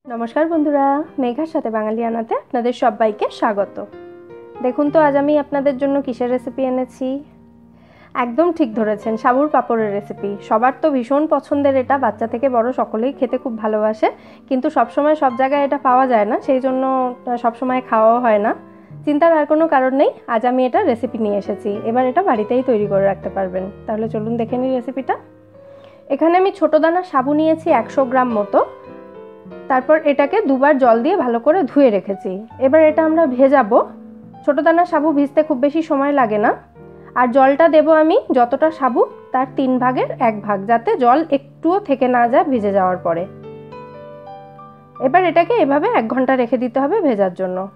नमस्कार बंधुरा मेघार साथे बांगालियानाते आपनादेर सबाइके स्वागत। देखुन तो आज आमी आपनादेर जोन्नो किसेर रेसिपि एनेछि। एकदम ठीक धरेछेन, साबुर पापड़ेर रेसिपि। सबार तो भीषण पछंदेर, एटा बाच्चा थेके बड़ो सकलेई खेते खूब भालोबाशे, किन्तु सब समय सब जायगाय एटा पाওয়া যায় ना, सेई जोन्नो सब समय खाওয়াও হয় ना। चिंतार आर कोनो कारण नेই, आज आमी एटा रेसिपि निये एसेछि। एबार एटा बाड़ितेई तैरि करे राखते पारबेन। ताहले चलुन देखे निই रेसिपिटा। एखाने आमी छोटो दाना साबु निয়েছি 100 ग्राम मतो। तारपर एटाके दुबार जल दिए भालो करे धुए रेखेछि। एबार एटा आमरा भेजाबो। छोटो दाना साबु भिजते खूब बेशी समय लागे ना। और जलटा देबो आमी जतटा साबु तार 3 भागेर 1 भाग, जाते जल एकटुओ थेके ना जाय भिजे जाओयार परे। एबार एटाके एभाবে 1 घंटा रेखे दिते होबे भेजार जोन्नो।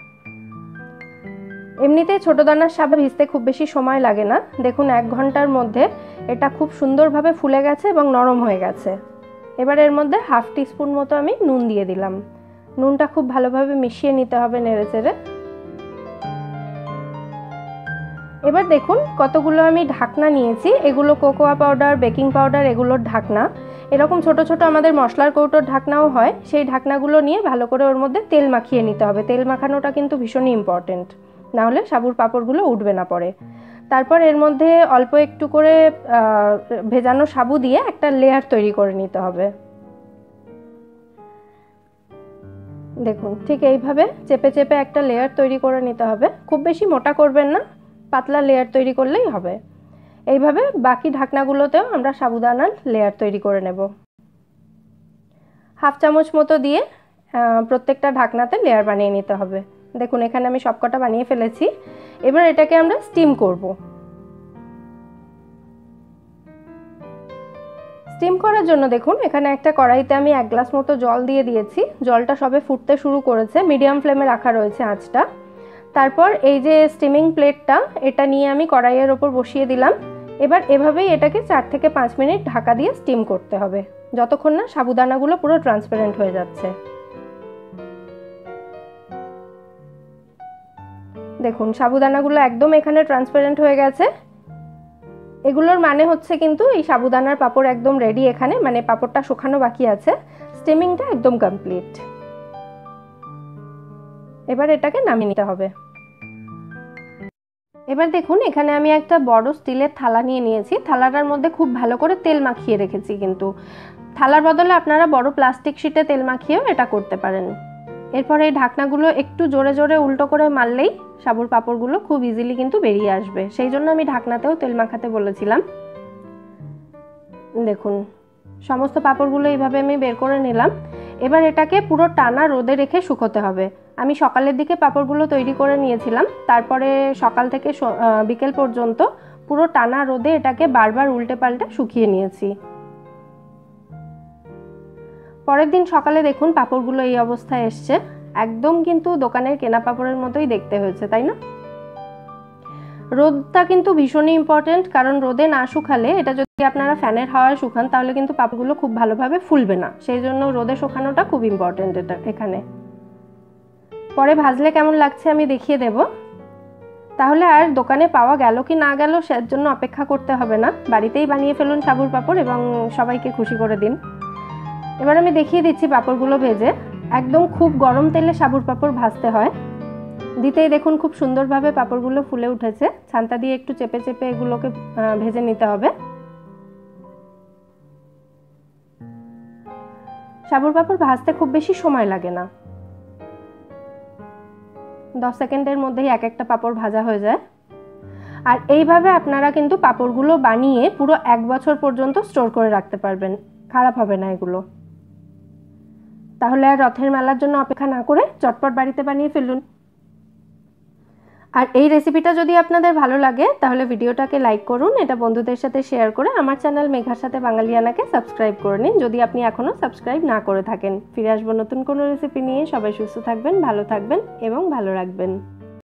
एमनिते छोटो दानार साबु भिजते खूब बेशी समय लागे ना। देखुन 1 घंटार मध्य एटा खूब सुंदरभावे फुले गेছে এবং नरम হয়ে গেছে। এবার এর মধ্যে হাফ টিস্পুন মতো আমি নুন দিয়ে দিলাম। নুনটা খুব ভালোভাবে মিশিয়ে নিতে হবে নেড়েচেড়ে। এবার দেখুন কতগুলো আমি ঢাকনা নিয়েছি। এগুলো কোকোয়া পাউডার, বেকিং পাউডার এগুলোর ঢাকনা। এরকম ছোট ছোট আমাদের মশলার কৌটোর ঢাকনাও হয়। সেই ঢাকনাগুলো নিয়ে ভালো করে ওর মধ্যে তেল মাখিয়ে নিতে হবে। তেল মাখানোটা কিন্তু ভীষণই ইম্পর্টেন্ট, না হলে সাবুর পাঁপড়গুলো উঠবে না পরে। তারপর এর মধ্যে অল্প একটু করে ভেজানো সাবু দিয়ে একটা লেয়ার তৈরি করে নিতে হবে। দেখুন ঠিক এইভাবে চেপে চেপে একটা লেয়ার তৈরি করে নিতে হবে। খুব বেশি মোটা করবেন না, পাতলা লেয়ার তৈরি করলেই হবে। এইভাবে বাকি ঢাকনাগুলোতেও আমরা সাবুদানার লেয়ার তৈরি করে নেব। হাফ চামচ মতো দিয়ে প্রত্যেকটা ঢাকনাতে লেয়ার বানিয়ে নিতে হবে। দেখুন এখানে আমি সবকটা বানিয়ে ফেলেছি। এবার এটাকে আমরা স্টিম করব। স্টিম করার জন্য দেখুন এখানে একটা কড়াইতে আমি 1 গ্লাস মতো জল দিয়ে দিয়েছি। জলটা সবে ফুটতে শুরু করেছে, মিডিয়াম ফ্লেমে রাখা রয়েছে আঁচটা। তারপর এই যে স্টিমিং প্লেটটা, এটা নিয়ে আমি কড়াইয়ের ওপর বসিয়ে দিলাম। এবার এভাবেই এটাকে 4 থেকে 5 মিনিট ঢাকা দিয়ে স্টিম করতে হবে, যতক্ষণ না সাবুদানাগুলো পুরো ট্রান্সপারেন্ট হয়ে যাচ্ছে। দেখুন সাবুদানাগুলো একদম এখানে ট্রান্সপারেন্ট হয়ে গেছে। এগুলোর মানে হচ্ছে কিন্তু এই সাবুদানার পাপড় একদম রেডি। এখানে মানে পাপড়টা শুকানো বাকি আছে, স্টিমিংটা একদম কমপ্লিট। এবার এটাকে নামিয়ে নিতে হবে। এবার দেখুন এখানে আমি একটা বড় স্টিলের থালা নিয়ে নিয়েছি। থালাটার মধ্যে খুব ভালো করে তেল মাখিয়ে রেখেছি, কিন্তু থালার বদলে আপনারা বড় প্লাস্টিক শিটে তেল মাখিয়েও এটা করতে পারেন। এরপর এই ঢাকনাগুলো একটু জোরে জোরে উল্টো করে মারলেই সাবুর পাঁপড়গুলো খুব ইজিলি কিন্তু বেরিয়ে আসবে। সেই জন্য আমি ঢাকনাতেও তেল মাখাতে বলেছিলাম। দেখুন সমস্ত পাঁপড়গুলো এইভাবে আমি বের করে নিলাম। এবার এটাকে পুরো টানা রোদে রেখে শুকোতে হবে। আমি সকালের দিকে পাঁপড়গুলো তৈরি করে নিয়েছিলাম, তারপরে সকাল থেকে বিকেল পর্যন্ত পুরো টানা রোদে এটাকে বারবার উল্টে পাল্টে শুকিয়ে নিয়েছি। পরের দিন সকালে দেখুন পাঁপড়গুলো এই অবস্থায় এসছে। একদম কিন্তু দোকানের কেনা পাঁপড়ের মতোই দেখতে হয়েছে, তাই না? রোদটা কিন্তু ভীষণই ইম্পর্টেন্ট, কারণ রোদে না শুকালে, এটা যদি আপনারা ফ্যানের হাওয়ায় শুকান তাহলে কিন্তু পাঁপড়গুলো খুব ভালোভাবে ফুলবে না। সেই জন্য রোদে শুকানোটা খুব ইম্পর্টেন্ট এটা এখানে। পরে ভাজলে কেমন লাগছে আমি দেখিয়ে দেব। তাহলে আর দোকানে পাওয়া গেল কি না গেল সের জন্য অপেক্ষা করতে হবে না, বাড়িতেই বানিয়ে ফেলুন সাবুর পাঁপড় এবং সবাইকে খুশি করে দিন। এবার আমি দেখিয়ে দিচ্ছি পাঁপড়গুলো ভেজে। একদম খুব গরম তেলে সাবুর পাঁপড় ভাজতে হয়। দিতেই দেখুন খুব সুন্দরভাবে পাঁপড়গুলো ফুলে উঠেছে। ছান্তা দিয়ে একটু চেপে চেপে এগুলোকে ভেজে নিতে হবে। সাবুর পাঁপড় ভাজতে খুব বেশি সময় লাগে না, 10 সেকেন্ডের মধ্যেই এক একটা পাঁপড় ভাজা হয়ে যায়। আর এইভাবে আপনারা কিন্তু পাঁপড়গুলো বানিয়ে পুরো 1 বছর পর্যন্ত স্টোর করে রাখতে পারবেন, খারাপ হবে না এগুলো। তাহলে আর রথের মেলার জন্য অপেক্ষা না করে চটপট বাড়িতে বানিয়ে ফেলুন। আর এই রেসিপিটা যদি আপনাদের ভালো লাগে তাহলে ভিডিওটাকে লাইক করুন, এটা বন্ধুদের সাথে শেয়ার করে আমার চ্যানেল মেঘার সাথে বাঙালিয়ানাকে সাবস্ক্রাইব করে নিন যদি আপনি এখনও সাবস্ক্রাইব না করে থাকেন। ফিরে আসবো নতুন কোনো রেসিপি নিয়ে। সবাই সুস্থ থাকবেন, ভালো থাকবেন এবং ভালো রাখবেন।